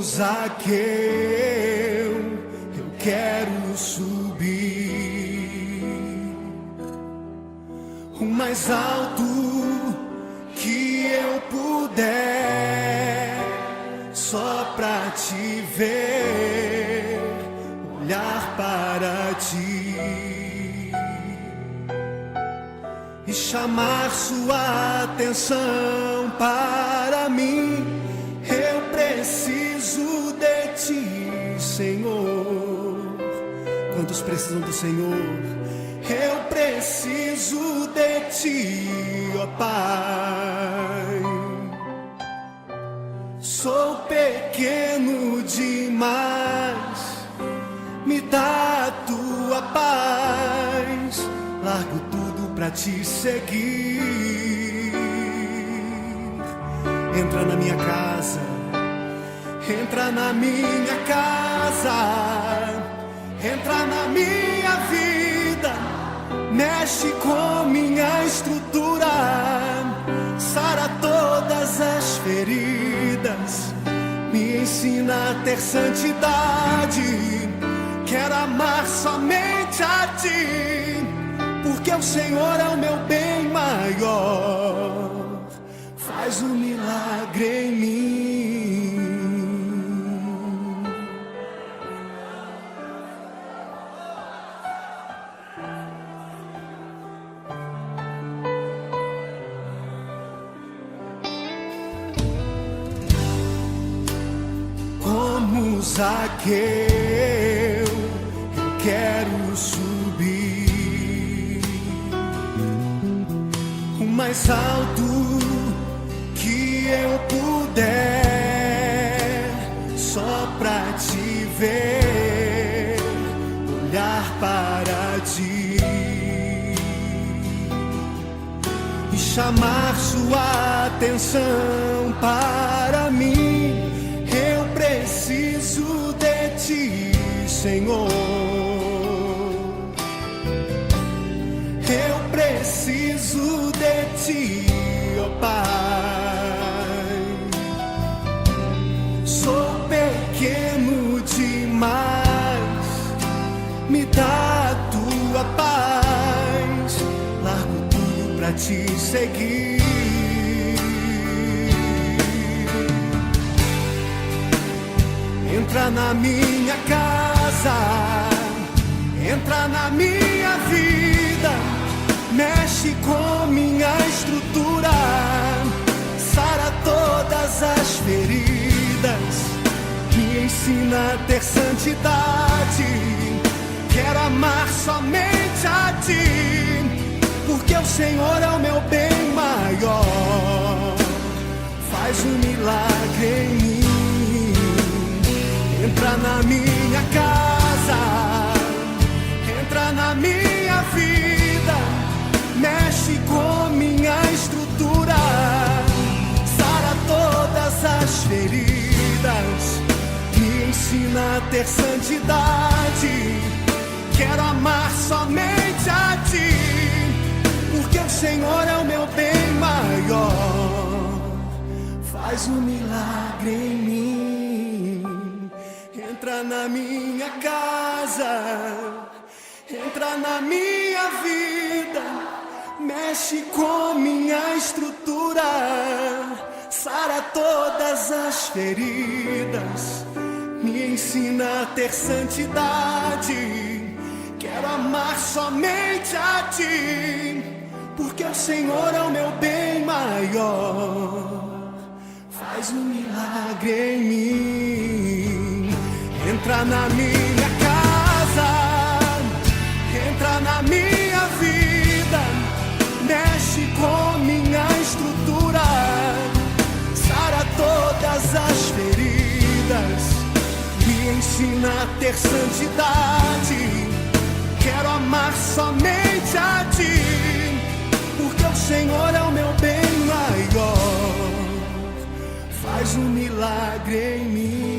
Zaqueu, eu quero subir o mais alto que eu puder, só pra te ver, olhar para ti e chamar sua atenção para mim. Eu preciso de ti, Senhor. Quantos precisam do Senhor? Eu preciso de ti, ó Pai. Sou pequeno demais, me dá a tua paz. Largo tudo pra te seguir. Entra na minha casa, entra na minha casa, entra na minha vida, mexe com minha estrutura, sara todas as feridas, me ensina a ter santidade. Quero amar somente a ti, porque o Senhor é o meu bem maior. Faz um milagre em mim. Como Zaqueu, eu quero subir o mais alto que eu puder, só pra te ver, olhar para ti e chamar sua atenção para mim. Eu preciso de ti, Senhor. Eu preciso de ti, ó Pai. Sou pequeno demais, me dá a tua paz. Largo tudo pra te seguir. Entra na minha casa, entra na minha vida, mexe com minha estrutura, sara todas as feridas, me ensina a ter santidade. Quero amar somente a ti, porque o Senhor é o meu bem maior. Faz um milagre em mim. Entra na minha casa, entra na minha vida, mexe com minha estrutura, sara todas as feridas, me ensina a ter santidade. Quero amar somente a ti, porque o Senhor é o meu bem maior. Faz um milagre em mim. Entra na minha casa, entra na minha vida, mexe com minha estrutura, sara todas as feridas, me ensina a ter santidade. Quero amar somente a ti, porque o Senhor é o meu bem maior. Faz um milagre em mim. Entra na minha casa, entra na minha vida, mexe com minha estrutura, sara todas as feridas, me ensina a ter santidade. Quero amar somente a ti, porque o Senhor é o meu bem maior. Faz um milagre em mim.